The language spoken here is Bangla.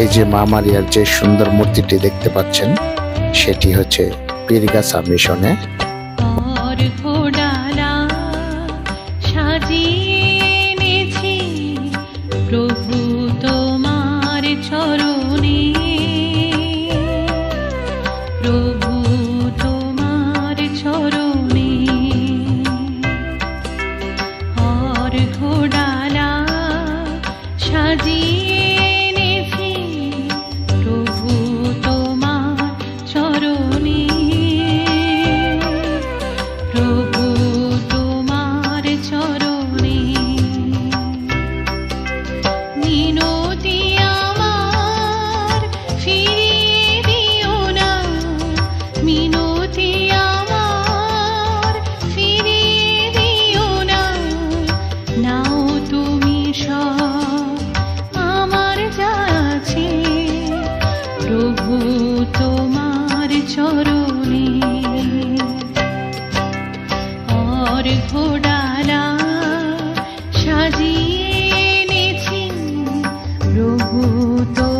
এই যে মা মারিয়ার যে সুন্দর মূর্তিটি দেখতে পাচ্ছেন, সেটি হচ্ছে পীরগাছা মিশনে। और घोडाला সাজিয়ে এনেছি প্রভু তোমার চরণে, প্রভু তোমার চরণে। और ঘোडाলা সাজিয়ে এনেছি প্রভু তোমার চরণে, প্রভু তোমার চরণে। মিনতি আমার ফিরিয়ে দিও না, মিনতি আমার ফিরিয়ে দিও না। নাও তুমি সব আমার যা আছে, প্রভু তোমার চরণে। और ঘোডালা সাজিয়ে এনেছি প্রভু তো